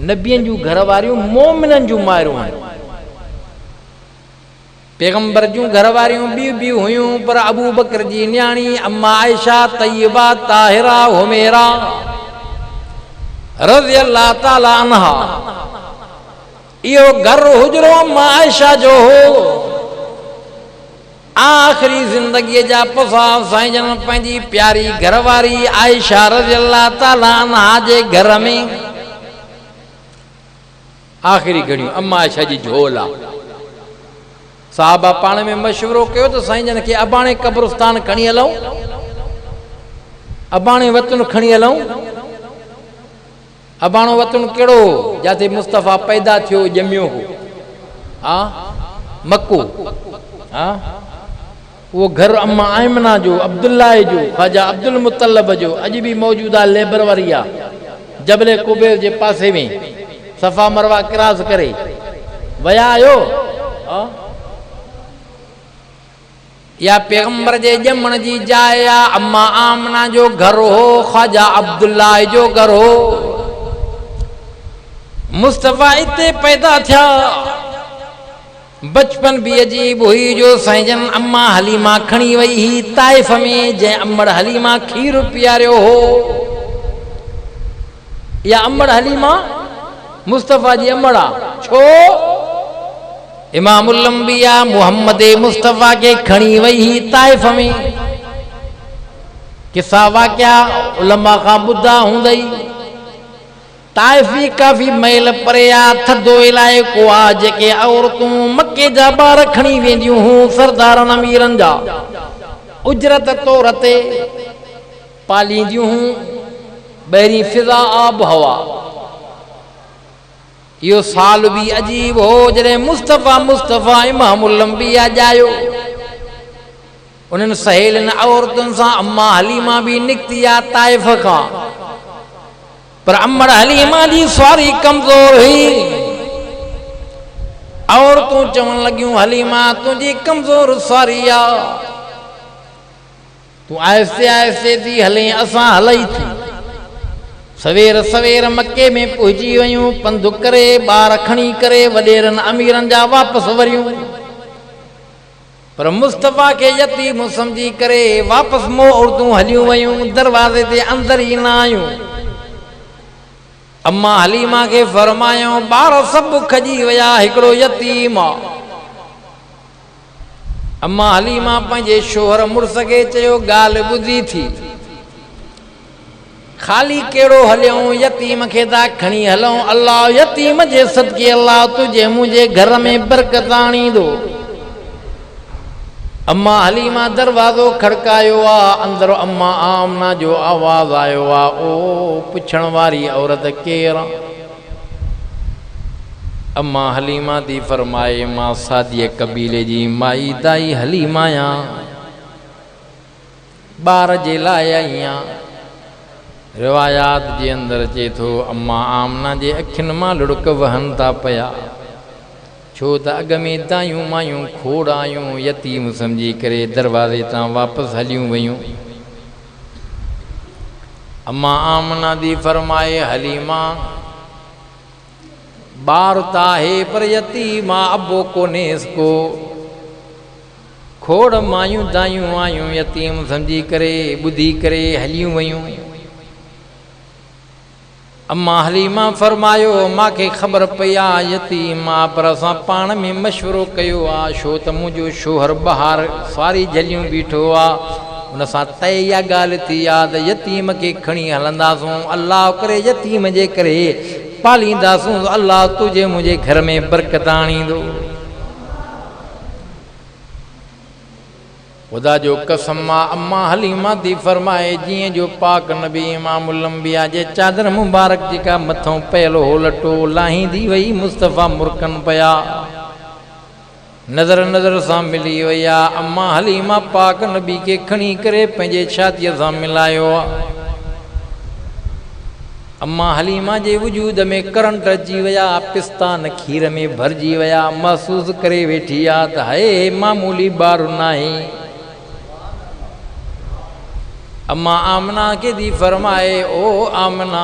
नबियन जूं घर वारियूं मोमिनन जूं मायरूं आहिनि। पैगंबर जूं घर वारियूं बि हुयूं, पर अबू बकर जी न्याणी अम्मा आयशा तय्यबा ताहिरा हुमैरा रज़ी अल्लाह ताला अन्हा, इहो घर हुजरो अम्मा आयशा जो हो। आखिरी जिंदगी जा पसा साईं जन पंहिंजी प्यारी घरवारी आयशा रज़ी अल्लाह ताला अन्हा जे घर में आखिरी घड़ियूं अम्मा आयशा जी झोल आहे। साहबा पाण में मशवरो कयो त साईं जन खे अबाणे कब्रिस्तान खणी हलूं, अबाणे वतन खणी हलूं। अबाणो वतन कहिड़ो जिते मुस्तफ़ा पैदा थियो ॼमियो हो, हा मक्को, हा वो घर अम्मा आयमना जो, अब्दुल्ला जो, ख्वाजा अब्दुल मुतलब जो अॼु बि मौजूद आहे। लेबर वारी आहे जबले कुबेर जे पासे में, सफ़ा मरवा क्रॉस करे वया आयो। या पैगंबर जे ॼमण जी जाइ आहे। अम्मा आमना जो घर हो, ख्वाजा अब्दुल्ला जो घर हो। मुस्तफ़ा इते पैदा थिया। बचपन भी अजीब हुई जो साईं जन अम्मा हलीमा खणी वई ही ताइफ में, जंहिं अम्मड़ हलीमा खीर पीआरियो हो। या अम्मड़ हलीमा मुस्तफ़ा जी अम्मड़ आहे। छो? इमामुल अंबिया मुहम्मद मुस्तफ़ा के खणी वई ही ताइफ में। किसा वाक़िया उलमा खां ॿुधा हूंदई। ताइफी काफ़ी मैल परे आ, थधो इलाइक़ो आ, जेके औरतूं मके जा ॿार खणी वेंदियूं हुयूं सरदारनि अमीरनि जा, उजरत तौर ते पालींदियूं हुयूं। ॿाहिरीं फिज़ा आब हवा। इहो साल भी अजीब हो जॾहिं मुस्तफ़ा इमामुल अंबिया ॼायो। उन्हनि सहेलियुनि औरतुनि सां अम्मा हलीमा भी निकिती आ ताइफ खां, पर अम्मड़ हलीमा जी सवारी कमज़ोर हुई। औरतूं चवण लॻियूं हलीमा तुंहिंजी कमज़ोर सवारी आ, तूं आहिस्ते आहिस्ते थी हलें, असां हलई थी। सवेर सवेर मके में पहुची वयूं, पंधु करे ॿार खणी करे वॾेरनि अमीरनि जा वापसि वरियूं। पर मुस्तफ़ा के यतीम समझी करे वापसि मोड़तूं हलियूं वयूं, दरवाज़े ते अंदरि ई न आयूं। अम्मा हलीमा के फरमायो ॿार सभु खजी वया, हिकिड़ो यतीम आहे। अम्मा हलीमा पंहिंजे शोहर मुड़ुस खे चयो ॻाल्हि ॿुधी थी, खाली कहिड़ो हलियूं, यतीम खे था खणी हलूं। अल्लाह यतीम जे सदके अल्लाह तुझे मुंहिंजे घर में बरकत आणींदो। अम्मा हलीमा दरवाज़ो खड़कायो आ, अंदर अम्मा आमना जो आवाज़ आयो आ, ओ पुछण वारी औरत केर? अम्मा हलीमा थी फरमाए मां सादीअ कबीले जी माई दाई हलीमा आहियां, ॿार जे लाइ आई आहियां। रिवायात जे अंदर अचे थो अम्मा आमना जे अखियुनि मां लुड़क वहनि था पिया, छो त अॻ में दायूं मायूं खोड़ आयूं, यतीम समझी करे दरवाज़े तां वापसि हलियूं वयूं। अम्मा आमना दी फरमाए हलीमा ॿार त आहे पर यतीम आ, अबो कोन्हेसि को। खोड़ मायूं दायूं आयूं, यतीम समझी करे ॿुधी करे हलियूं वयूं। अम्मा हलीमा फरमायो मांखे ख़बर पई आहे यतीम आहे, पर असां पाण में मशवरो कयो आहे, छो त मुंहिंजो शोहर ॿाहिरि सारी झलियूं बीठो आहे। उन सां तय इहा ॻाल्हि थी आहे त यतीम खे खणी हलंदासूं, अल्लाह करे यतीम जे करे पालींदासूं, अल्लाह तुंहिंजे मुंहिंजे घर में बरकत आणींदो। खुदा जो कसम आहे अम्मा हलीमा थी फरमाए जीअं जो पाक नबी इमामुल अंबिया जे चादर मुबारक जेका मथों पयल हो लटो लाहींदी वई, मुस्तफ़ा मुरकनि पिया, नज़र नज़र सां मिली वई आहे। अम्मा हलीमा पाक नबी खे खणी करे पंहिंजे छातीअ सां मिलायो आहे। अम्मा हलीमा जे वजूद में करंट अची विया, पिस्तान खीर में भरिजी विया, महसूस करे वेठी आहे त हे मामूली ॿारु नाहे। अम्मा आमना के दी फरमाए ओ आमना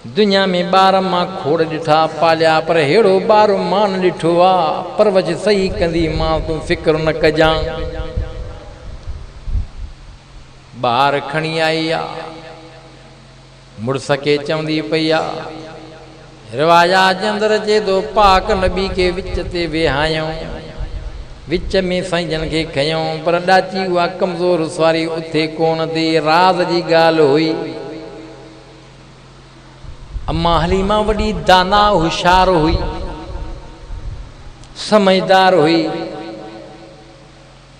दुनिया में ॿार मां खोड़ ॾिठा पालिया पर हेड़ो ॿार मां न ॾिठो आहे। परवच सही कंदी मां तूं फिक्र न कजां। ॿार खणी आई आहे मुड़ुस खे चवंदी पई आहे रिवाजा जे अंदरि अचे थो पाक नबी खे विच ते वेहायूं विच में साईं जन खे खयूं पर ॾाची उहा कमज़ोर सवारी उथे कोन थी। राज़ जी ॻाल्हि हुई। अम्मा हलीमा वॾी दाना होशियार हुई समझदार हुई।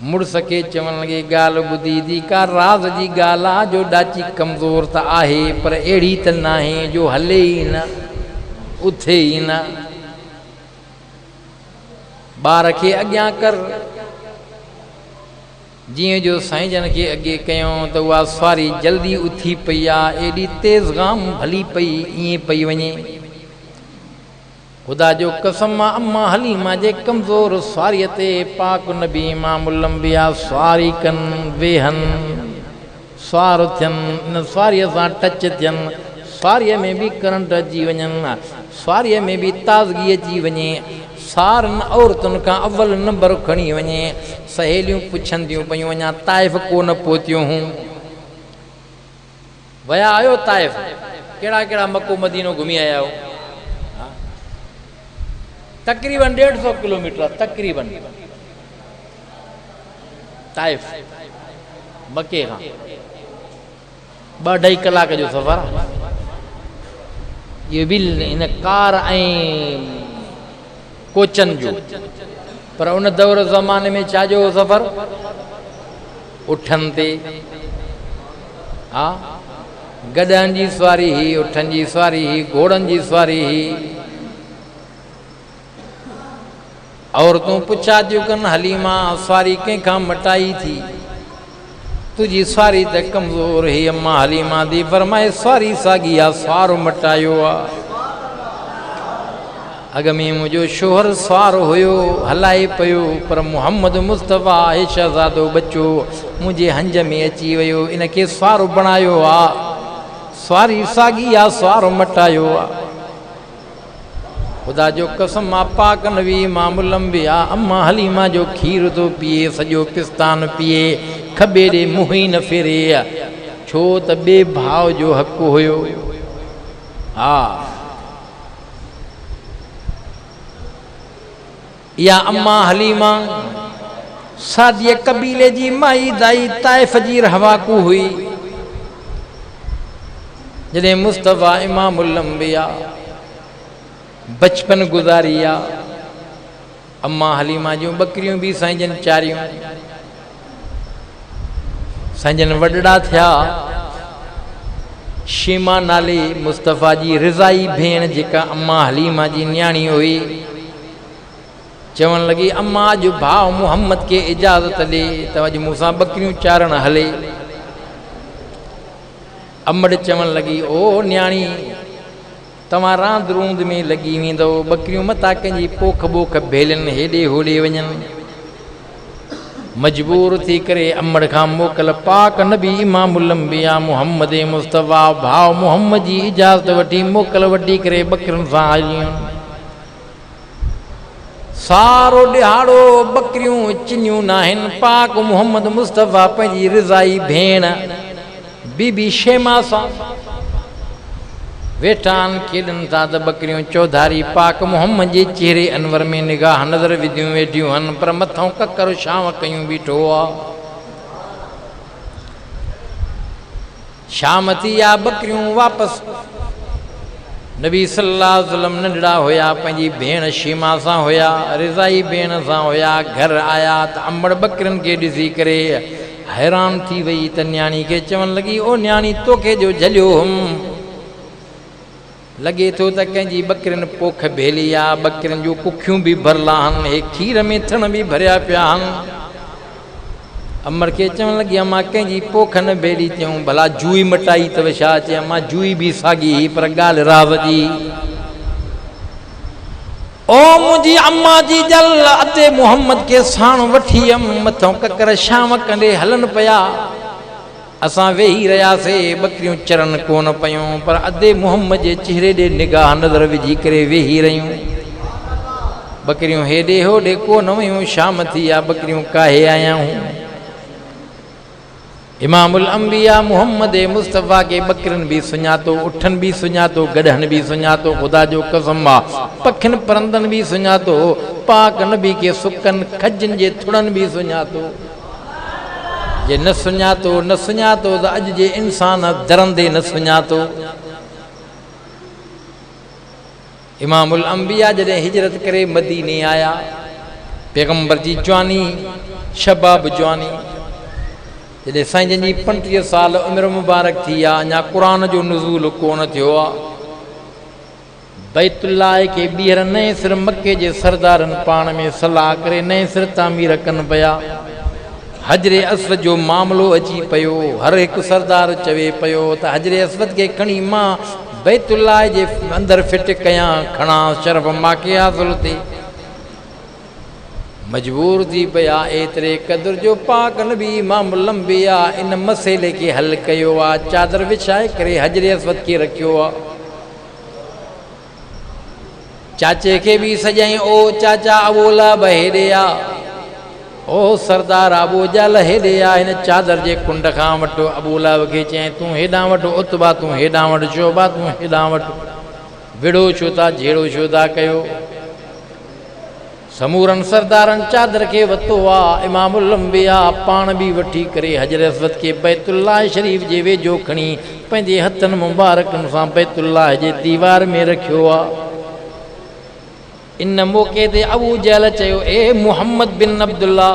मुड़ुस खे चवण लॻे ॻाल्हि ॿुधी थी का राज़ जी ॻाल्हि आहे जो ॾाची कमज़ोर त आहे पर अहिड़ी त न आहे जो हले ई न उथे ई न। ॿार खे अॻियां कर जीअं जो साईं जन खे अॻे कयूं त उहा सवारी जल्दी उथी पई आहे। एॾी तेज़गाम हली पई ईअं पई वञे। ख़ुदा जो कसम आहे अम्मा हलीमा जे कमज़ोर सवारीअ ते पाक नबी इमामुल अंबिया सवारी कनि वेहनि सवार थियनि इन सवारीअ सां टच थियनि सवारीअ में बि करंट अची वञनि सवारीअ में बि ताज़गी अची वञे सारनि औरतुनि खां अव्वल नंबर खणी वञे। सहेलियूं पुछनि थियूं पयूं अञा ताइफ़ कोन पहुतियूं हूं विया आहियो ताइफ़ कहिड़ा कहिड़ा मको मदीनो घुमी आया आहियो? तक़रीबन 150 किलोमीटर तक़रीबन ताइफ़ मके खां 2-2.5 कलाक जो सफ़र आहे। इहो बि इन कार ऐं कोचनि जो पर उन दौर ज़माने में छा जो सफ़र उठनि ते हा गॾनि जी सवारी ही उठनि जी सवारी ही घोड़नि जी सवारी ही। औरतूं पुछा थियूं कनि हलीमा सवारी कंहिंखां मटाई थी तुंहिंजी सवारी त कमज़ोर ही। अम्मा हलीमा दी फरमाए सवारी साॻी आहे सवार मटायो आहे। अॻ में मुंहिंजो शोहर सवार हुयो हलाए पियो पर मुहम्मद मुस्तफ़ा आहे शहज़ादो बचो मुंहिंजे हंज में अची वियो इनखे सवार बणायो आहे। सवारी साॻी आहे सवार मटायो आहे। ख़ुदा जो कसम आहे पाक नबी इमामुल अंबिया अम्मा हलीमा जो खीर थो पीए सॼो पिस्तान पीए खॿे ॾे मुंहुं ई न फेरे छो त ॿिए भाउ जो हक़ु हुयो। हा इहा अम्मा हलीमा सादीअ कबीले जी माई दाई ताइफ़ जी रहवाकू हुई। जॾहिं मुस्तफ़ा इमामुल अंबिया बचपन गुज़ारी आहे अम्मा हलीमा जूं बकरियूं बि साईं जन चारियूं साईं जन वॾड़ा थिया। शीमा नाले मुस्तफ़ा जी रिज़ाई भेण जेका अम्मा हलीमा जी न्याणी हुई चवण लॻी अम्मा अॼु भाउ मुहम्मद खे इजाज़त ॾे त अॼु मूंसां बकरियूं चारण हले। अमड़ चवण लॻी ओ न्याणी तव्हां रांद रूंद में लॻी वेंदव बकरियूं मता कंहिंजी पोख बोख भेलनि हेॾे होॾे वञनि। मजबूर थी करे अमड़ खां मोकल पाक नबी इमामुल अंबिया मुहम्मद मुस्तफ़ा भाउ मुहम्मद जी इजाज़त वठी मोकल वठी करे बकरियुनि सां हलियूं। सारो ॾिहाड़ो बकरियूं चिनियूं न आहिनि। पाक मुहम्मद मुस्तफ़ा पंहिंजी रिज़ाई भेण बीबी शेमा सां वेठा आहिनि खेॾनि था त बकरियूं चौधारी पाक मुहम्मद जे चेहरे अनवर में निगाह नज़र विधियूं वेठियूं आहिनि पर मथां ककर छांव कयूं बीठो आहे। शाम थी आहे बकरियूं वापसि नबी सल्लल्लाहु अलैहि वसल्लम नंढड़ा हुया पंहिंजी भेण शीमा सां हुया रिज़ाई भेण सां हुया। घर आया त अमड़ बकरियुनि खे ॾिसी करे हैरान थी वई त न्याणी खे चवण लॻी ओ न्याणी तोखे जो झलियो हुम लॻे थो त कंहिंजी बकरियुनि पोख भेली आहे बकरियुनि जूं कुखियूं बि भरियल आहिनि हे खीर में थण बि भरिया पिया आहिनि। अमर खे चवण लॻी अम्मा कंहिंजी पोख न भेली थियूं भला जूई मटाई अथव छा चई अम्मा जूई बि साॻी पर ॻाल्हि राज़ जी। ओ मुंहिंजी अम्मा जी जल अते मुहम्मद खे साण वठी हुयमि मथां ककर शाम कंदे हलनि पिया। असां वेही रहियासीं बकरियूं चरन कोन पयूं पर अदे मुहम्मद जे चेहरे ॾे निगाह नज़र विझी करे वेही रहियूं। बकरियूं हेॾे होॾे कोन वयूं, शाम थी आहे, बकरियूं काहे आया हूं। इमामुल अंबिया मुहम्मद मुस्तफ़ा के बकरन भी सुञातो, उठन भी सुञातो, गढ़न भी सुञातो, खुदा जो कसम आहे पखिन परंदन भी सुञातो, पाक नबी के सुकन खजन जे थुड़न भी सुञातो। जे न सुञातो त अॼु जे इंसान दरंदे न सुञातो। इमामुल अंबिया जॾहिं हिजरत करे मदीने आया, पैगंबर जी जवानी शबाब जवानी जॾहिं साईं जन जी 35 साल उमिरि मुबारक थी आहे, अञा क़ुरान जो नुज़ूल कोन थियो आहे। बैतुल्लाह के ॿीहर नए सिर मके जे सरदारनि पाण में सलाह करे नए सिर तामीर कनि पिया। हजरे अस्वद जो मामलो अची पियो। हर हिकु सरदार चवे पियो त हजरे अस्वद खे खणी मां बैतुल्लाह जे अंदरि फिट कयां, खणा शरफ माके हासिल थिए। मजबूर थी पिया एतिरे क़दुर जो पाक नबी इमामुल अंबिया इन मसइले खे हल कयो आहे। चादर विछाए करे हजरे अस्वद खे रखियो आहे। चाचे खे बि सजाई, ओ चाचा अबोला बहेड़े आ, ओ सरदार अबू जहल हेॾे आ, हिन चादर जे कुंड खां वठो। अबू लहब खे चई तूं हेॾां वठो, उतबा तूं हेॾां वठो, शोभा तूं हेॾां वठो। विड़ो छो था, झेड़ो छो था कयो? समूरनि सरदारनि चादर खे वरितो आहे। इमामुल अंबिया पाण बि वठी करे हजर अस्वद खे बैतुल्लाह शरीफ़ जे वेझो खणी पंहिंजे हथनि मुबारकनि सां बैतुल्लाह जे दीवार में रखियो आहे। इन मौक़े ते अबू जहल चयो, ए मुहम्मद बिन अब्दुल्ला,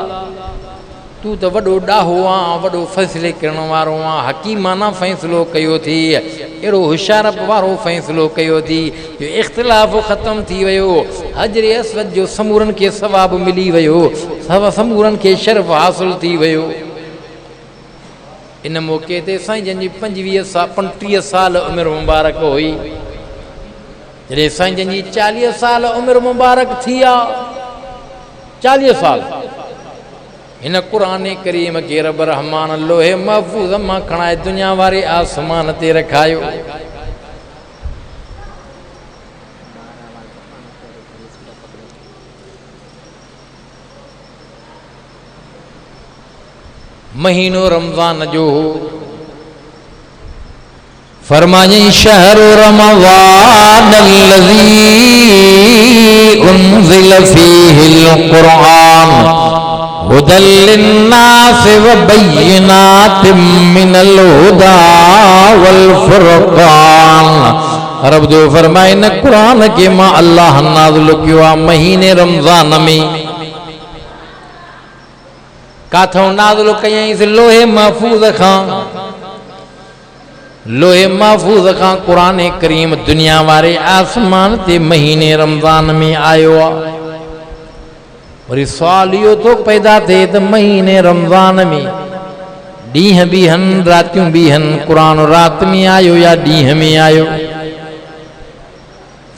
तू त वॾो ॾाहो आहे, वॾो फ़ैसिले करण वारो आहे, हकीमाना फ़ैसिलो कयो थी, अहिड़ो होशियारप वारो फ़ैसिलो कयो थी जो इख़्तिलाफ़ ख़तमु थी वियो। हजरे अस्वद जो समूरनि खे सवाबु मिली वियो, समूरनि खे शर्फ़ हासिल थी वियो। इन मौक़े ते साईं जन जी 35 साल उमिरि मुबारक हुई। जॾहिं साईं जन जी 40 साल उमिरि मुबारक थी आहे, 40 साल, हिन क़ुरान करीम खे रब रहमान लोहे महफ़ूज़ मां खणाए दुनिया वारे आसमान ते रखायो। महीनो रमज़ान जो हो। फरमाए शहर रमज़ान अल्लज़ी उन्ज़िल फ़ीहिल क़ुरआन हुदल लिन्नास व बय्यिनातिम मिनल हुदा वल फ़ुरक़ान। रब जो फरमाए न क़ुरान के मां अल्लाह नाज़िल कयो आहे महीने रमज़ान में। काथों नाज़िल कयईं? लोहे महफूज़ खां। लोहे महफूज़ खां क़ुरान करीम दुनिया वारे आसमान ते महीने रमज़ान में आयो आहे। वरी सवाल इहो थो पैदा थिए त महीने रमज़ान में ॾींहं बि आहिनि, रातियूं बि आहिनि, क़ुरान राति में आयो या ॾींहं में आयो?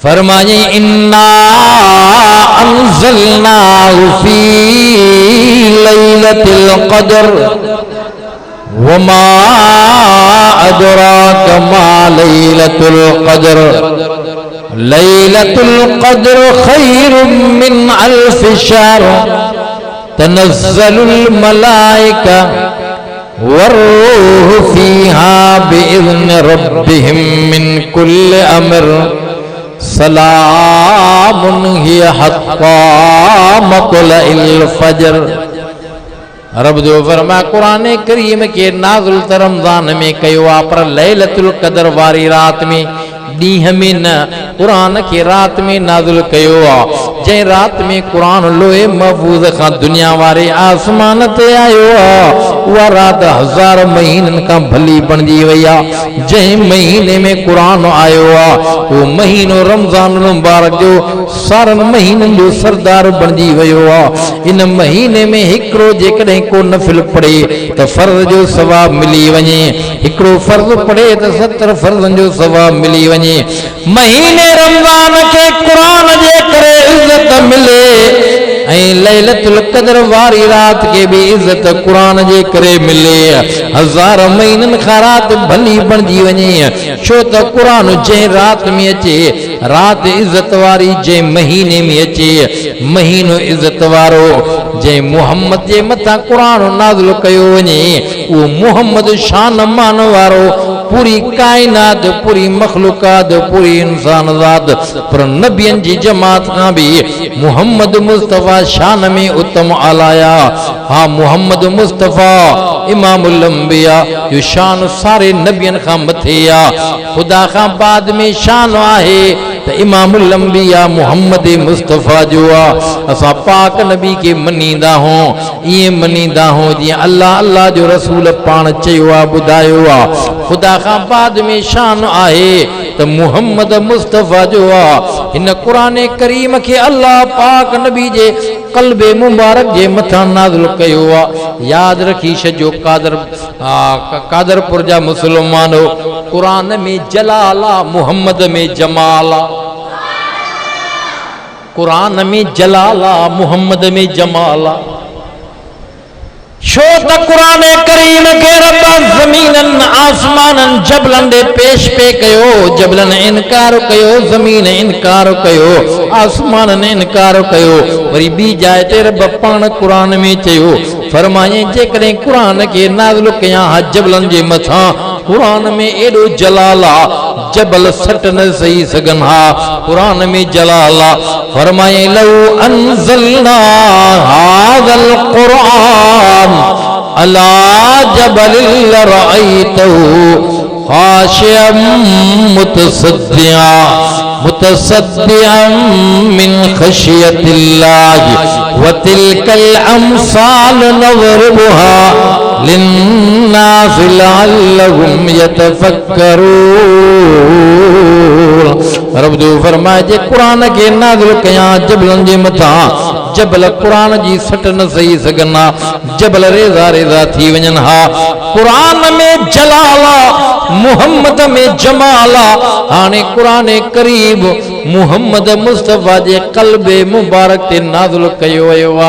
फरमाए इन्ना अंज़लनाहु फ़ी लैलतिल क़द्र वमा अदराक मा लैलतुल क़द्र लैलतुल क़द्र खैरुम मिन अल्फ शहर तनज़्ज़लुल मलाइका वर्रूहु फ़ीहा बिइज़्नि रब्बिहिम मिन कुल्लि अम्र सलामुन हिय हत्ता मत्लइल फज्र। रब जो फरमा क़ुरान करीम के नाज़िल त रमज़ान में कयो आहे, पर लैलतुल क़द्र वारी रात में, ॾींहं में न, क़ुरान के रात में नाज़िल कयो आहे। जंहिं रात में क़ुरान लोहे महफूज़ खां दुनिया वारे आसमान ते आयो आहे, उहा रात 1000 महीननि खां भली बणिजी वई आहे। जंहिं महीने में क़ुरान आयो आहे उहो महीनो रमज़ान मुबारक जो सारनि महीननि जो सरदार बणिजी वियो आहे। इन महीने में हिकिड़ो जेकॾहिं को नफ़िल पढ़े त फ़र्ज़ जो सवाब मिली वञे, हिकिड़ो फ़र्ज़ पढ़े त 70 फ़र्ज़नि जो सवाब मिली वञे। महीने रमज़ान के क़ुरान जे करे इज़्ज़त मिले, लैलतुल क़द्र वारी रात के भी इज्जत कुरान जे करे मिले। हजार महीनन खां रात भली बणजी वञे छो त कुरान जे रात में अचे, रात इज्जत वारी जे महीने में अचे, महीनो इज्जत वारो जे मुहम्मद जे मथा कुरान नाज़िल कयो वञे वो मुहम्मद शान मान वारो पूरी कायनात पूरी मखलूकात पूरी इंसान ज़ात पर नबियन जी जमात खां भी मुहम्मद मुस्तफ़ा शान में उत्तम आलाया। हाँ मुहम्मद मुस्तफ़ा इमामुल अंबिया जो शान सारे नबियन खां मथे आ। खुदा खां बाद में शान आहे त इमामुल अंबिया मुहम्मद मुस्तफ़ा जो आ। असां पाक नबी के मनींदा हो, ये मनींदा हो जीअं अल्लाह अल्लाह जो रसूल पाण चयो आ ॿुधायो आ। खुदा खां बाद में शान आहे त मुहम्मद मुस्तफ़ा जो आ। हिन क़ुरान करीम के अल्लाह पाक नबी जे क़ल्बे मुबारक जे मथा नाज़िल कयो आ। याद रखी छजो कादरपुर जा मुसलमानो, कुरान में जलाल आ, मुहम्मद में जमाल आ। कुरान में जलाल आ, मुहम्मद में जमाल आ। छो त कुरान करीम के रब ज़मीनन आसमानन जबलन दे पेश पे कयो। जबलन इनकार कयो, ज़मीन इनकार कयो, आसमान ने इनकार कयो। वरी बी जाए ते रब पाण कुरान में चयो फरमाए जेकॾहिं कुरान के नाज़िल कया जबलन जे मथा कुरान में एडो जलाला जबल सट न सही सघन हा। कुरान में जलाला फरमाए लौ अनज़लना हाज़ल कुरान अला जबल लरअयतहु खाशिअम मुतसद्दिअन मिन खशियतिल्लाह व तिलकल अमसाल नज़रिबुहा लिन्नास लअल्लहुम यतफक्करून। रब जो फरमाए जे कुरान के नाज़िल कया जबलन जे मथा जबल कुरान जी सट न सही सघना, जबल रेज़ा रेज़ा थी वञन हा। कुरान में जलाला मुहम्मद में जमाला। हाणे कुरान करीम मुहम्मद मुस्तफ़ा जे क़ल्बे मुबारक ते नाज़िल कयो वियो आ।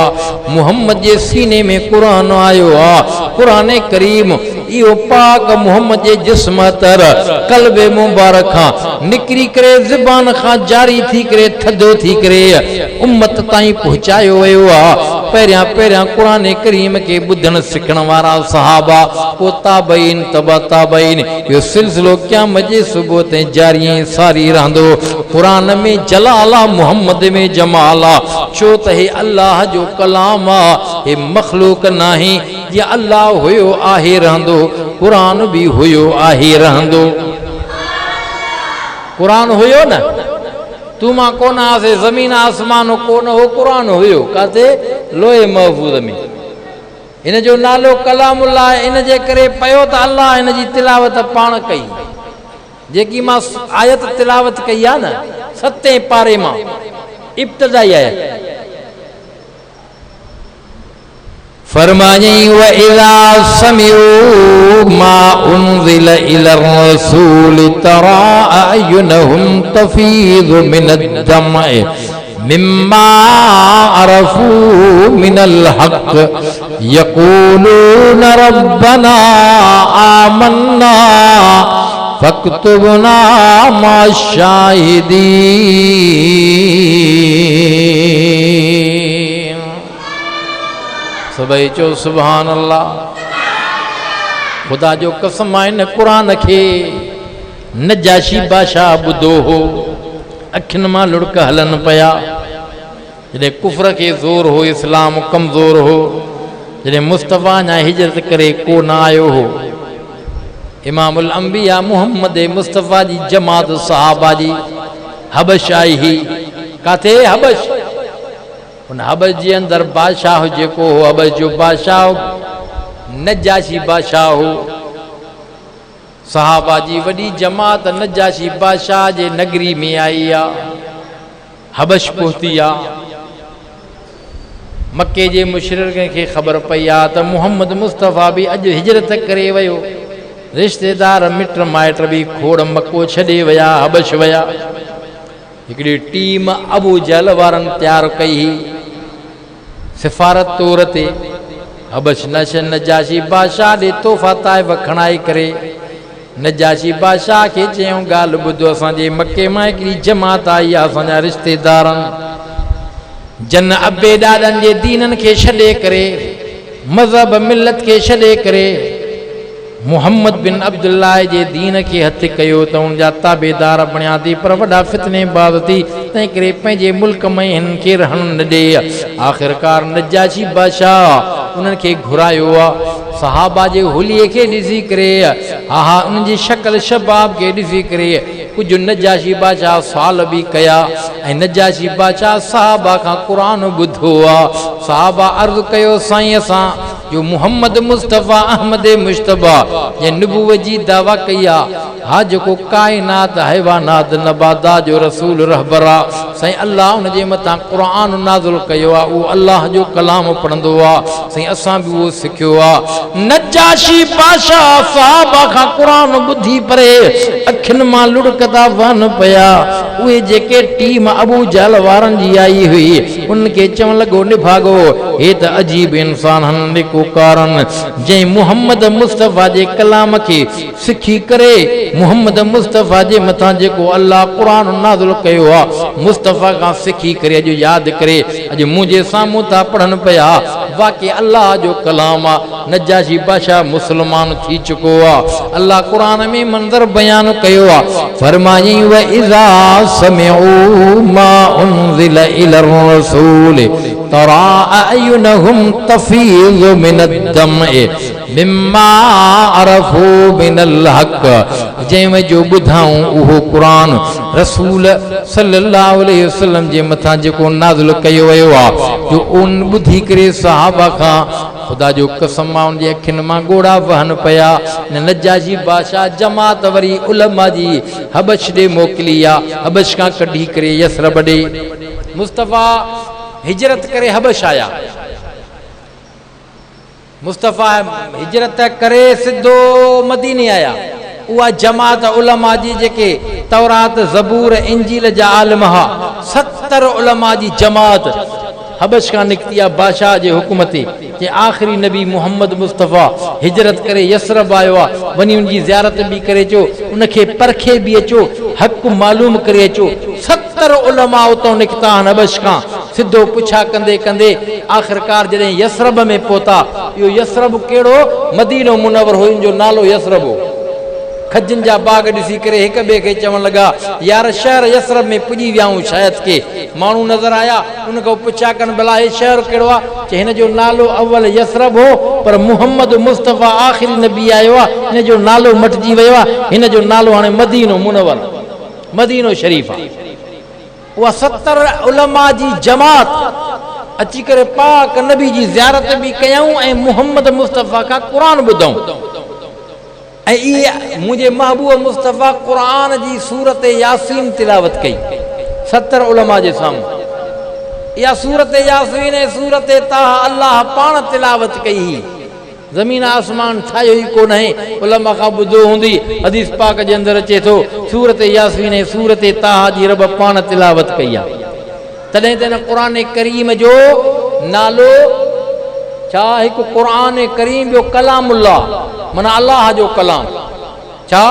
मुहम्मद जे सीने में कुरान आयो आ। कुरान करीम इहो पाक मुहम्मद जे जिस्म तर क़ल्बे मुबारक खां निकरी करे ज़बान खां जारी थी करे थदो थी करे उम्मत ताईं पहुचायो वियो आ। पहिरियां पहिरियां कुरान करीम के ॿुधण सिखण वारा सहाबा को ताबईन तबा ताबईन इहो सिलसिलो क़यामत जे सुबुह ते जारी सारी रहंदो। कुरान में जलाला मुहम्मद में जमाला छो त हे अल्लाह जो कलाम आ, हे मखलूक नाही। जे अल्लाह हुयो आहे रहंदो, कुरान भी हुयो आहे रहंदो। कुरान हुयो न तू मां कोन आसे, ज़मीन आसमान कोन हो, कुरान हुयो काथे लोहे महफूज़ में। इन जो नालो कलामुल्लाह इन जे करे पयो त अल्लाह इन जी तिलावत पाण कई। जेकी मां आयत तिलावत कई आ न 7 पारे मां इब्तिदाई आयत फरमाई व इज़ा समिउ मा उनज़िल इलर रसूल तरा अयुनहुम तफीज़ु मिनद-दम'i मिम्मा अरफू मिनल हक़ यक़ूलून रब्बना आमन्ना फक्तुबना माशाहिदीन। सभई चो सुभान अल्लाह। खुदा जो कसम आहे न कुरान के नजाशी बादशाह ॿुधो हो, अखियुनि मां लुड़क हलन पिया। जॾहिं कुफ्र के ज़ोर हो, इस्लाम कमज़ोर हो, जॾहिं मुस्तफ़ा अञा हिजरत करे कोन आयो हो, इमामुल अंबिया मुहम्मद मुस्तफ़ा जी जमात सहाबा जी हबश आई ही। काथे हबश? उन हबश जे अंदर बादशाह जेको हो, हबश जो बादशाह नजाशी बादशाह हो। सहाबा जी वॾी जमात नजाशी बादशाह जे नगरी में आई आ, हबश पहुती आ। मक्के जे मुशरिकन खे ख़बर पई आ त मुहम्मद मुस्तफ़ा भी अॼु हिजरत करे वियो। रिश्तेदार मिट माइट भी खोड़ मक्को छॾे विया, हबश विया। हिकिड़ी टीम अबू जहल वारनि तैयार कई। सिफारत तौर ते हबश नजाशी बादशाह ॾे तोहफ़ा ताइफ़ खणाए करे नजाशी बादशाह खे चयूं ॻाल्हि ॿुधो असांजे मके मां हिकिड़ी जमात आई आहे असांजा रिश्तेदारनि जन अबे ॾाॾनि जे दीननि खे छॾे करे मज़हब मिलत खे छॾे करे मुहम्मद बिन अब्दुल्लाह जे दीन के हथ कयो त उनजा ताबेदार बणिया थी पर वॾा फितनेबाज़ थी तंहिं करे पंहिंजे मुल्क में हिन खे रहण न ॾे आख़िरकार नजाशी बादशाह उन्हनि खे घुरायो आहे सहाबा जे हुलीअ खे ॾिसी करे हा उन्हनि जी शक्ल शबाब खे ॾिसी करे कुझु नजाशी बादशाह सुवाल बि कया ऐं नजाशी बादशाह सहाबा खां क़ुरान ॿुधो आहे सहाबा अर्ज़ु कयो साईं असां जो मुहम्मद मुस्तफ़ा अहमद मुश्तबा जे नबूवत जी दावा कई आहे हा जेको काइनात हैवानात नबातात जो रसूल रहबर आहे साईं अल्लाह उन जे मथां क़ुरान नाज़िल कयो आहे उहो अल्लाह जो कलाम पढ़ंदो आहे साईं असां बि उहो सिखियो आहे नजाशी बादशाह सहाबा खां क़ुरान ॿुधी परे अखियुनि मां लुड़कदा वहनि पिया उहे जेके टीम अबू जहल वारनि जी आई हुई उनखे चवण लॻो निभागो हे त अजीब इंसान निकोकारनि जंहिं मुहम्मद मुस्तफ़ा जे कलाम खे सिखी करे मुहम्मद मुस्तफ़ा जे मथां जेको अल्लाह क़ुरान नाज़िल कयो आहे मुस्तफ़ा खां सिखी करे अॼु यादि करे अॼु मुंहिंजे साम्हूं था पढ़नि पिया वाक़ई अल्लाह जो कलाम आहे नजाशी बादशाह मुस्लमान थी चुको आहे अल्लाह क़ुरान में मंज़र बयान कयो आहे फरमाई व इज़ा समिअू मा उनज़िल इलर रसूल तरा अयुनहुम तफीज़ु मिनद्दमइ मिम्मा अरफू मिनल हक़ जंहिं जो ॿुधाऊं उहो क़ुरान रसूल सल्लल्लाहु अलैहि वसल्लम जे मथां जेको नाज़िल कयो वियो आहे जो उन ॿुधी करे सहाबा खां ख़ुदा जो कसम आहे उनजे अखियुनि मां ॻोढ़ा वहनि पिया नजाशी बादशाह जमात वरी उलमा जी हबश ॾे मोकिली आहे हबश खां कढी करे यसरब ॾे मुस्तफ़ा हिजरत करे हबश आया मुस्तफ़ा हिजरत करे सिधो मदीने आया उहा जमात उलमा जी जेके तौरात ज़बूर इंजील जा आलिम हुआ 70 उलमा जी जमात हबश खां निकिती आहे बादशाह जे हुकुम ते जे आख़िरी नबी मुहम्मद मुस्तफ़ा हिजरत करे यसरब आयो आहे वञी उनजी ज़ियारत बि करे अचो उनखे परखे बि अचो हक़ मालूम करे अचो 70 उलमा उतां निकिता आहिनि हबश खां सिधो पुछा कंदे कंदे आख़िरकार जॾहिं यसरब में पहुता इहो यसरब कहिड़ो मदीनो मुनवर हो इन जो नालो यसरब हो खजनि जा बाग ॾिसी करे हिक ॿिए खे चवण लॻा यार शहर यसरब में पुॼी विया आहियूं शायदि के माण्हू नज़र आया उन खां पुछा कनि भला हे शहर कहिड़ो आहे चए हिन जो नालो अव्वल यसरब हो पर मुहम्मद मुस्तफ़ा आख़िरी नबी आयो आहे हिन जो नालो मटिजी वियो आहे हिन जो नालो हाणे मदीनो मुनवर मदीनो शरीफ़ आहे उहा 70 उलमा जी जमात अची करे पाक नबी जी ज़ियारत बि कयूं ऐं मुहम्मद मुस्तफ़ा खां क़ुरान ॿुधऊं ऐं इहे मुंहिंजे महबूब मुस्तफ़ा क़ुरान जी सूरत यासीन तिलावत कई 70 उलमा जे साम्हूं इहा सूरत यासीन ऐं सूरत ताहा अल्लाह पाण तिलावत कई ज़मीन आसमान ठाहियो ई कोन आहे उलमा खां ॿुधो हूंदी हदीस पाक जे अंदरि अचे थो सूरत यासीन ऐं सूरत ताहा जी रब पाण तिलावत कई आहे तॾहिं त हिन क़ुरान करीम जो नालो छा हिकु क़ुरान करीम ॿियो कलामुल्लाह माना अल्लाह जो कलाम छा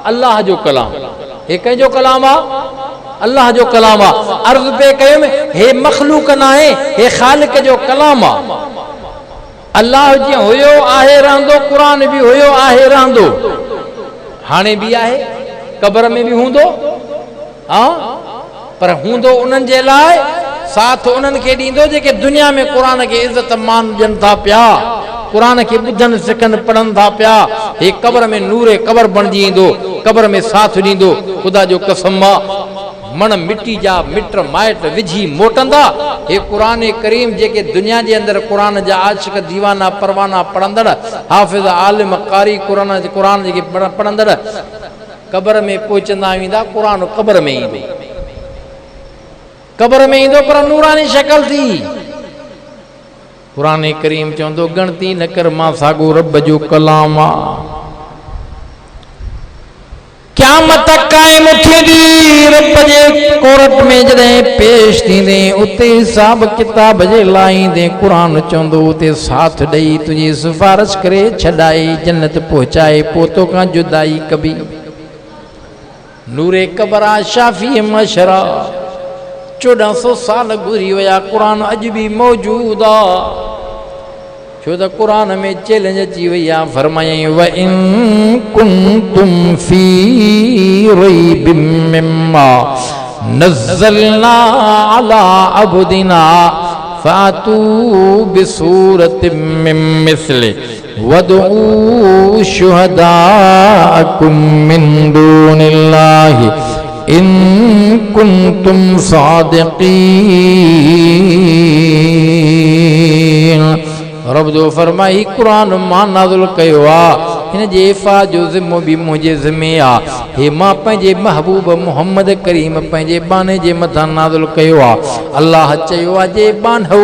अल्लाह जो कलाम हे कंहिंजो कलाम आहे अल्लाह जो कलाम आहे अर्ज़ पे कयुमि हे मख़लूक न आहे हे ख़ालिक जो कलाम आहे अल्लाह जीअं हुयो आहे रहंदो क़ुरान बि हुयो आहे रहंदो हाणे बि आहे क़बर में बि हूंदो हा पर हूंदो उन्हनि जे लाइ साथ उन्हनि खे ॾींदो जेके दुनिया में क़ुरान खे इज़त मान ॾियनि था पिया क़ुरान खे ॿुधनि सिखनि पढ़नि था पिया हे क़बर में नूर क़बर बणिजी ईंदो क़बर में साथ ॾींदो ख़ुदा जो कसम आहे मण मिटी जा मिट माइट विझी मोटंदा हे क़ुरान करीम जेके दुनिया जे अंदरि क़ुरान जा आशिक़ दीवाना परवाना पढ़ंदड़ हाफ़िज़ आलिम कारी क़ुरान जेके पढ़ंदड़ क़बर में पहुचंदा वेंदा क़ुरान क़बर में ईंदो क़बर में ईंदो पर नूरानी शक्ल थी क़ुरान करीम चवंदो गणती न कर मां साॻो रब जो कलाम आहे क़यामत क़ाइम थींदी रब जे कोर्ट में जॾहिं पेश थींदे उते हिसाब किताब जे लाहींदे क़ुरान चवंदो उते साथ ॾेई तुंहिंजी सिफारिश करे छॾाई जन्नत पहुचाए पोइ तोखां जुदाई कबी नूरे कबरा शाफी मशरा 1400 साल गुज़री विया क़ुरान अॼु बि मौजूद आहे छो त क़ुरान में चैलेंज अची वई आहे फरमायई व इन कुंतुम फी रैबिम मिम्मा नज़्ज़लना अला अब्दिना फातू बिसूरतिम मिन मिस्लि वदऊ शुहदाअकुम मिन दूनिल्लाहि इन कुंतुम सादिकीन रब जो फरमाई क़ुरान मां नाज़िल कयो आहे हिन जे इफ़ा जो ज़िम्मो बि मुंहिंजे ज़िम्मे आहे हे मां पंहिंजे महबूब मुहम्मद करीम पंहिंजे बाने जे मथां नाज़िल कयो आहे अल्लाह चयो आहे जे बानहू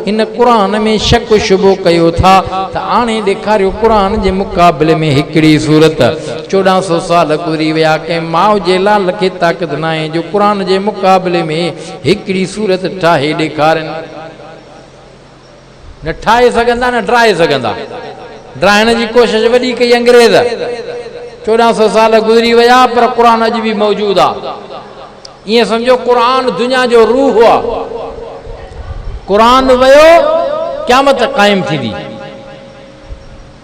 हिन क़ुरान में शक शुबो कयो था त हाणे ॾेखारियो क़ुरान जे मुक़ाबले में हिकिड़ी सूरत 1400 साल गुज़री विया कंहिं माउ जे लाल खे ताक़त न आहे जो क़ुरान जे मुक़ाबले में हिकिड़ी सूरत ठाहे ॾेखारनि न ठाहे सघंदा न ड्राए सघंदा ड्राइण जी कोशिश वॾी कई अंग्रेज़ 1400 साल गुज़री विया पर क़ुरान अॼु बि मौजूद आहे ईअं सम्झो क़ुरान दुनिया जो रूह आहे क़ुरान वियो क़यामत क़ाइम थींदी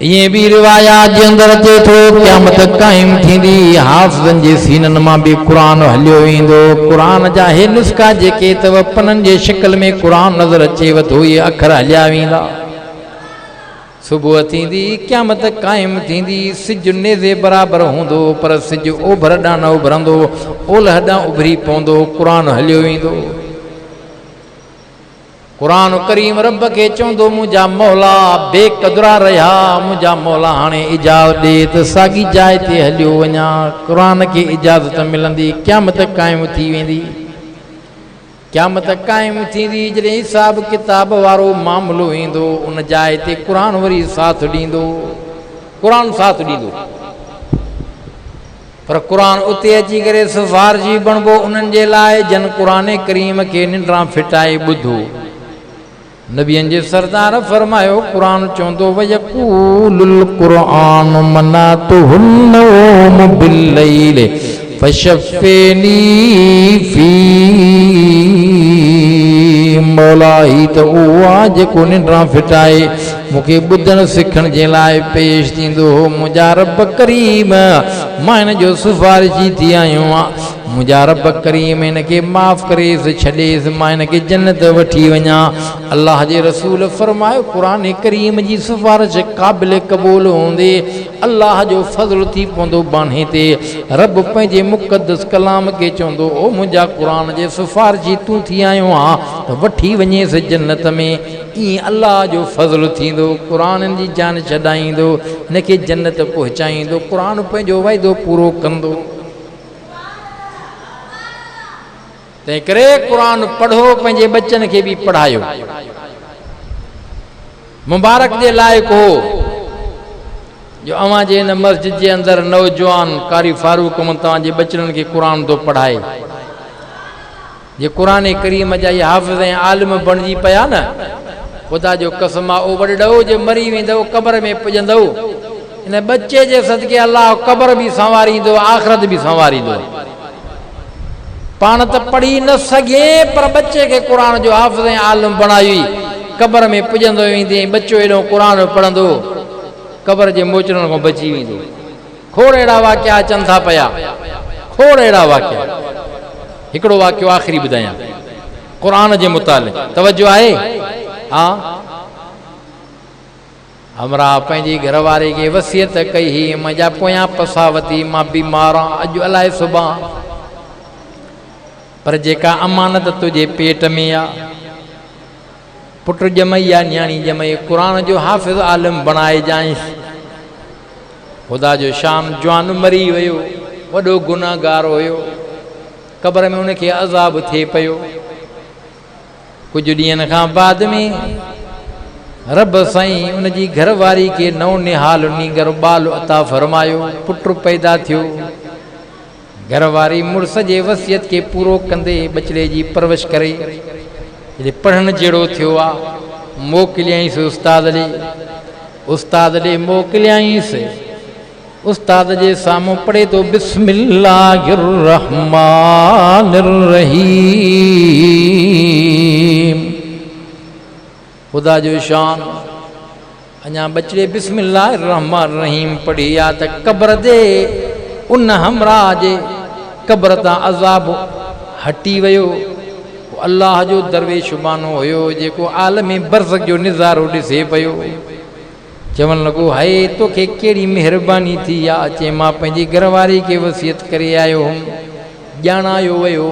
ईअं बि रिवायात जे अंदरि अचे थो क़यामत क़ाइम थींदी हाफ़िज़नि जे सीननि मां बि क़ुरान हलियो ईंदो क़ुरान जा हे नुस्ख़ा जेके अथव पननि जे शिकल में क़ुरान नज़र अचेव थो इहे अखर हलिया वेंदा सुबुह थींदी क़यामत क़ाइम थींदी सिजु नेज़े बराबरि हूंदो पर सिजु ओभर ॾांहुं न उभरंदो ओलह ॾांहुं उभरी पवंदो क़ुरान हलियो ईंदो क़ुरान करीम रब खे चवंदो मुंहिंजा मौला बेक़दुरा रहिया मुंहिंजा मौला हाणे इजाज़त ॾे त साॻी जाइ ते हलियो वञा क़ुरान खे इजाज़त मिलंदी क़यामत क़ाइम थी वेंदी क़यामत क़ाइम थींदी जॾहिं हिसाब किताब वारो मामिलो ईंदो उन जाइ ते क़ुरान वरी साथ ॾींदो क़ुरान साथ ॾींदो पर क़ुरान उते अची करे सिफ़ारिशी बणिबो उन्हनि जे लाइ जन क़ुरान करीम खे निंड्रां फिटाए ॿुधो नबियनि जे सरदार फरमायो क़ुरान चवंदो वयक़ूलुल क़ुरान मनातुहुन्नौम बिल्लैल फशफ़नी फी मौला ही त उहो आहे जेको निंड्रां फिटाए मूंखे ॿुधण सिखण जे लाइ पेश थींदो मुंहिंजा रब करीम मां हिन जो सिफ़ारिशी थी आयो आहियां मुंहिंजा रब करीम हिन खे माफ़ करेसि छॾेसि मां हिन खे जन्नत वठी वञा अलाह जे रसूल फरमायो क़ुरान करीम जी सिफ़ारिश क़ाबिल क़बूल हूंदे अलाह जो फज़ल थी पवंदो बाने ते रब पंहिंजे मुक़दस कलाम खे चवंदो ओ मुंहिंजा क़ुरान जे सिफ़ारिशी तूं थी आयो आहे त वठी वञेसि जन्नत में ईअं अलाह जो फज़ल थींदो क़ुरान जी जान छॾाईंदो हिन खे जन्नत पहुचाईंदो क़ुरान पंहिंजो वाइदो पूरो कंदो तंहिं करे क़ुरान पढ़ो पंहिंजे बच्चनि खे बि पढ़ायो मुबारक जे लाइक़ु हो जो अवां जे हिन मस्जिद जे अंदरि नौजवान कारी फारूक तव्हांजे बचड़नि खे क़ुरान थो पढ़ाए जे क़ुरान करीम जा इहे हाफ़िज़ ऐं आलिम बणिजी पिया न ख़ुदा जो कसम आहे उहो वॾो जे मरी वेंदव क़बर में पुॼंदव हिन बचे जे सदके अलाह क़बर बि संवारींदो आख़िरत बि संवारींदो पाण त पढ़ी न सघे पर बचे खे क़ुरान जो हाफ़िज़ ऐं आलिम बणाई क़बर में पुॼंदो वेंदे बचो हेॾो क़ुरान पढ़ंदो क़बर जे मोचड़ण खां बची वेंदो खोड़ अहिड़ा वाक़िया अचनि था पिया खोड़ अहिड़ा वाक़िया हिकिड़ो वाक़ियो आख़िरी ॿुधायां क़ुरान जे मुतालिक़ तवजो आहे हा हमरा पंहिंजी घरवारी खे वसियत कई हुई मुंहिंजा पोयां पसावती मां बीमार आहियां अॼु अलाए सुभां पर जेका अमानत तुंहिंजे पेट में आहे पुट ॼमई या न्याणी ॼमई क़ुरान जो हाफ़िज़ आलिम बणाए जांइसि ख़ुदा जो शाम जवान मरी वियो वॾो गुनाहगार हुयो क़बर में उनखे अज़ाब थिए पियो कुझु ॾींहंनि खां बाद में रब साईं उनजी घरवारी खे नओं निहाल नींगर ॿाल अता फ़रमायो पुट पैदा थियो घरवारी मुड़स जे वसियत के पूरो कंदे बचड़े जी परवरिश करे। जॾहिं पढ़ण जहिड़ो थियो आहे मोकिलियईंसि उस्ताद ॾे मोकिलियईंसि। उस्ताद जे साम्हूं पढ़े तो बिस्मिल्लाहिर रहमानिर रहीम। ख़ुदा जो शान अञा बचड़े बिस्मिल्लाहिर रहमानिर रहीम पढ़ी आ त क़ब्र जे उन हमरा जे क़ब्र तां अज़ाब हटी वियो। अल्लाह जो दरवेश बानो हुयो जेको आलमी बरज़ख जो निज़ारो ॾिसे पियो। चवण लॻो हाय तोखे कहिड़ी महिरबानी थी आहे। चई मां पंहिंजी घरवारी खे वसियत करे आयो हुउमि, ॼाणायो वियो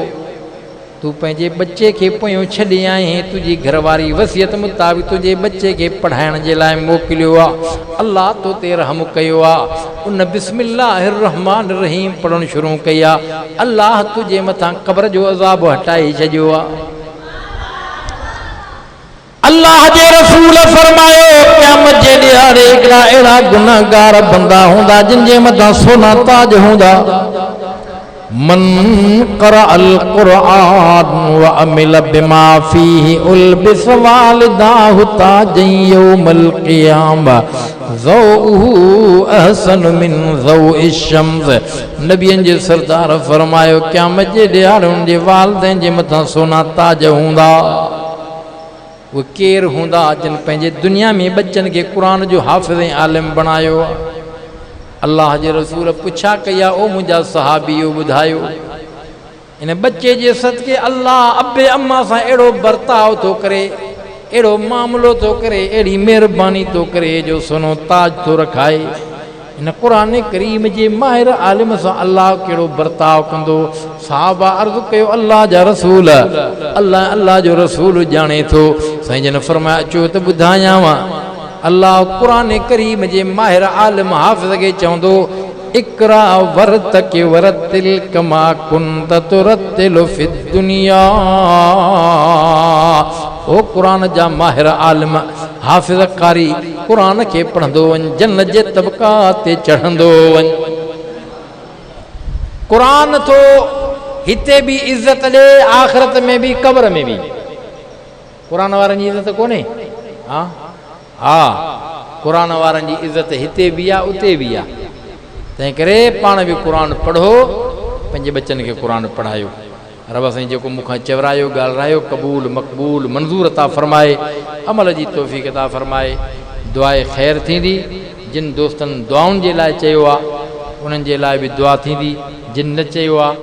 तूं पंहिंजे बच्चे खे पोयों छॾे आहीं। तुंहिंजी घरवारी वसियत मुताबिक़ तुंहिंजे बच्चे खे पढ़ाइण जे लाइ मोकिलियो आहे। अल्लाह तो ते रहम कयो आहे। उन बिस्मिल्लाहिर रहमानिर रहीम पढ़णु शुरू कई आहे। अल्लाह तुंहिंजे मथां क़ब्र जो अज़ाब हटाए छॾियो आहे। अल्लाह जे रसूल फरमायो क़यामत जे ॾियारे हिकिड़ा अहिड़ा गुनाहगार बंदा हूंदा जिन जे मथां सोना ताज हूंदा। मन क़रअल क़ुरआन व अमिल बिमा फीहि उल्बिस वालिदाहु ताजन यौमल क़ियामह ज़ौउहु अहसन मिन ज़ौइश शम्स। नबियन जे सरदार फरमायो क़यामत जे ॾियारे उन जे वालिदैन जे मथां सोना ताज हूंदा। वो केर हूंदा जिन पंहिंजे दुनिया में बच्चन के कुरान जो हाफ़िज़ ऐं आलिम बणायो। अल्लाह जे रसूल पुछा कया ओ मुंहिंजा सहाबियो ॿुधायो इन बच्चे जे सदके अल्लाह अबे अम्मा सां अहिड़ो बर्ताव थो करे, अहिड़ो मामिलो थो करे, अहिड़ी महिरबानी थो करे जो सोनो ताज थो रखाए। इन क़ुरान करीम जे माहिर आलिम सां अल्लाह कहिड़ो बर्ताव कंदो। साहबा अर्ज़ कयो अल्लाह जा रसूल, अल्लाह जो रसूल ॼाणे थो। साईं जन फरमाया अचो त ॿुधायांव। अल्लाह क़ुरान करीम जे माहिर आलिम हाफ़िज़ खे चवंदो इक़रा वरतक वरतिल कमा कुंत तुरतिलु फ़िद दुनिया। ओ क़ुरान जा माहिर आलिम हाफ़िज़ कारी क़ुरान खे पढ़ंदो वञ, जन्नत जे तबक़ात ते चढ़ंदो वञ। क़ुरान तो हिते भी इज़्ज़त ॾे, आख़िरत में भी क़ब्र में भी। क़ुरान वारनि जी इज़्ज़त कोन्हे? हा क़ुरान वारनि जी इज़्ज़त हिते भी आहे उते भी आहे। तंहिं करे पाण बि क़ुरान पढ़ो, पंहिंजे बच्चनि खे क़ुरान पढ़ायो। रब साईं जेको मूंखां चवरायो ॻाल्हायो क़बूल मक़बूल मंज़ूर अता फरमाए, अमल जी तौफ़ीक़ अता फरमाए। दुआए ख़ैर थींदी। जिन दोस्तनि दुआउनि जे लाइ चयो आहे उन्हनि जे लाइ बि दुआ थींदी। जिन न चयो आहे